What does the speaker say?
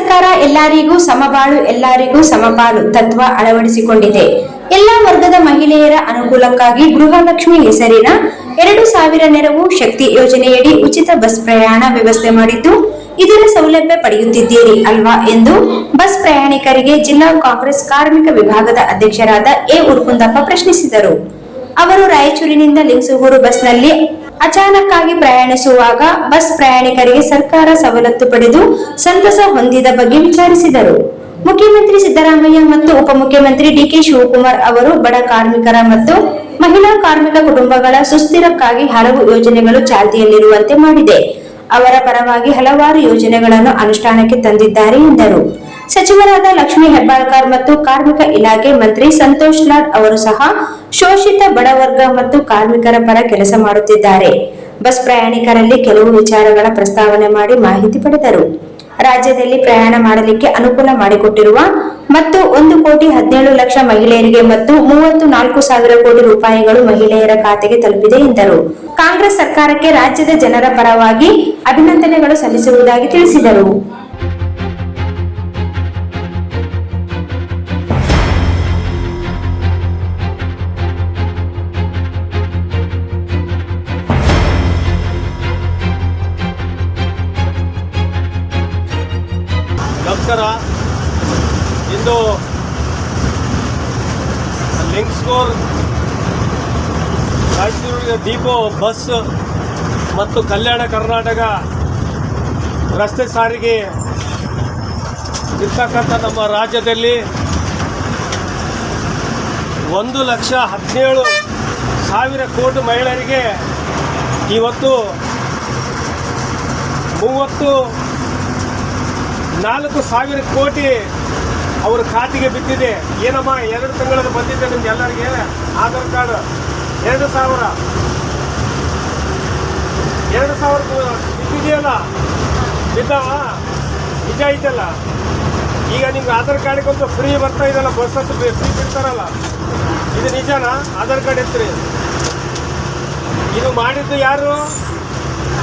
ಸರ್ಕಾರ ಎಲ್ಲರಿಗೂ ಸಮಬಾಳು ಎಲ್ಲರಿಗೂ ಸಮಪಾಲು ತತ್ವ ಅಳವಡಿಸಿಕೊಂಡಿದೆ. ಎಲ್ಲಾ ವರ್ಗದ ಮಹಿಳೆಯರ ಅನುಕೂಲಕ್ಕಾಗಿ ಗೃಹಲಕ್ಷ್ಮಿ ಹೆಸರಿನ 2,000 ನೆರವು ಶಕ್ತಿ ಯೋಜನೆಯಡಿ ಉಚಿತ ಬಸ್ ಪ್ರಯಾಣ ವ್ಯವಸ್ಥೆ ಮಾಡಿದ್ದು, ಇದರ ಸೌಲಭ್ಯ ಪಡೆಯುತ್ತಿದ್ದೀರಿ ಅಲ್ವಾ ಎಂದು ಬಸ್ ಪ್ರಯಾಣಿಕರಿಗೆ ಜಿಲ್ಲಾ ಕಾಂಗ್ರೆಸ್ ಕಾರ್ಮಿಕ ವಿಭಾಗದ ಅಧ್ಯಕ್ಷರಾದ ಎ ಉರ್ಕುಂದಪ್ಪ ಪ್ರಶ್ನಿಸಿದರು. ಅವರು ರಾಯಚೂರಿನಿಂದ ಲಿಂಗಸೂಗೂರು ಬಸ್ನಲ್ಲಿ ಅಚಾನಕ್ಕಾಗಿ ಪ್ರಯಾಣಿಸುವಾಗ ಬಸ್ ಪ್ರಯಾಣಿಕರಿಗೆ ಸರ್ಕಾರ ಸವಲತ್ತು ಪಡೆದು ಸಂತಸ ಹೊಂದಿದ ಬಗ್ಗೆ ವಿಚಾರಿಸಿದರು. ಮುಖ್ಯಮಂತ್ರಿ ಸಿದ್ದರಾಮಯ್ಯ ಮತ್ತು ಉಪಮುಖ್ಯಮಂತ್ರಿ ಡಿಕೆ ಶಿವಕುಮಾರ್ ಅವರು ಬಡ ಕಾರ್ಮಿಕರ ಮತ್ತು ಮಹಿಳಾ ಕಾರ್ಮಿಕ ಕುಟುಂಬಗಳ ಸುಸ್ಥಿರಕ್ಕಾಗಿ ಹಲವು ಯೋಜನೆಗಳು ಚಾಲ್ತಿಯಲ್ಲಿರುವಂತೆ ಮಾಡಿದೆ. ಅವರ ಪರವಾಗಿ ಹಲವಾರು ಯೋಜನೆಗಳನ್ನು ಅನುಷ್ಠಾನಕ್ಕೆ ತಂದಿದ್ದಾರೆ ಎಂದರು. ಸಚಿವರಾದ ಲಕ್ಷ್ಮೀ ಹೆಬ್ಬಾಳ್ಕರ್ ಮತ್ತು ಕಾರ್ಮಿಕ ಇಲಾಖೆ ಮಂತ್ರಿ ಸಂತೋಷ್ ಲಾಡ್ ಅವರು ಸಹ ಶೋಷಿತ ಬಡವರ್ಗ ಮತ್ತು ಕಾರ್ಮಿಕರ ಪರ ಕೆಲಸ ಮಾಡುತ್ತಿದ್ದಾರೆ. ಬಸ್ ಪ್ರಯಾಣಿಕರಲ್ಲಿ ಕೆಲವು ವಿಚಾರಗಳ ಪ್ರಸ್ತಾವನೆ ಮಾಡಿ ಮಾಹಿತಿ ಪಡೆದರು. ರಾಜ್ಯದಲ್ಲಿ ಪ್ರಯಾಣ ಮಾಡಲಿಕ್ಕೆ ಅನುಕೂಲ ಮಾಡಿಕೊಟ್ಟಿರುವ ಮತ್ತು 1,17,00,000 ಮಹಿಳೆಯರಿಗೆ ಮತ್ತು 34,000 ಕೋಟಿ ರೂಪಾಯಿಗಳು ಮಹಿಳೆಯರ ಖಾತೆಗೆ ತಲುಪಿದೆ ಎಂದರು. ಕಾಂಗ್ರೆಸ್ ಸರ್ಕಾರಕ್ಕೆ ರಾಜ್ಯದ ಜನರ ಪರವಾಗಿ ಅಭಿನಂದನೆಗಳು ಸಲ್ಲಿಸುವುದಾಗಿ ತಿಳಿಸಿದರು. ನಮಸ್ಕಾರ. ಇಂದು ಲಿಂಗಸೂರು ರಾಯಚೂರು ಡಿಪೋ ಬಸ್ ಮತ್ತು ಕಲ್ಯಾಣ ಕರ್ನಾಟಕ ರಸ್ತೆ ಸಾರಿಗೆ ಇರ್ತಕ್ಕಂಥ ನಮ್ಮ ರಾಜ್ಯದಲ್ಲಿ 1,17,000 ಕೋಟಿ ಮಹಿಳೆಯರಿಗೆ ಇವತ್ತು 34,000 ಕೋಟಿ ಅವ್ರ ಖಾತೆಗೆ ಬಿದ್ದಿದೆ. ಏನಮ್ಮ 2 ತಿಂಗಳಲ್ಲಿ ಬಂದಿದೆ ನಿಮ್ಗೆ ಎಲ್ಲರಿಗೆ ಆಧಾರ್ ಕಾರ್ಡ್ 2,000 ಬಿದ್ದಿದೆಯಲ್ಲ, ಬಿದ್ದಾವ ನಿಜ ಐತಲ್ಲ. ಈಗ ನಿಮ್ಗೆ ಆಧಾರ್ ಕಾರ್ಡ್ಗಂತೂ ಫ್ರೀ ಬರ್ತಾ ಇದೆಯಲ್ಲ, ಬಸ್ ಅಂತೂ ಫ್ರೀ ಬಿಡ್ತಾರಲ್ಲ, ಇದು ನಿಜನಾ? ಆಧಾರ್ ಕಾರ್ಡ್ ಎತ್ರಿ. ಇದು ಮಾಡಿದ್ದು ಯಾರು?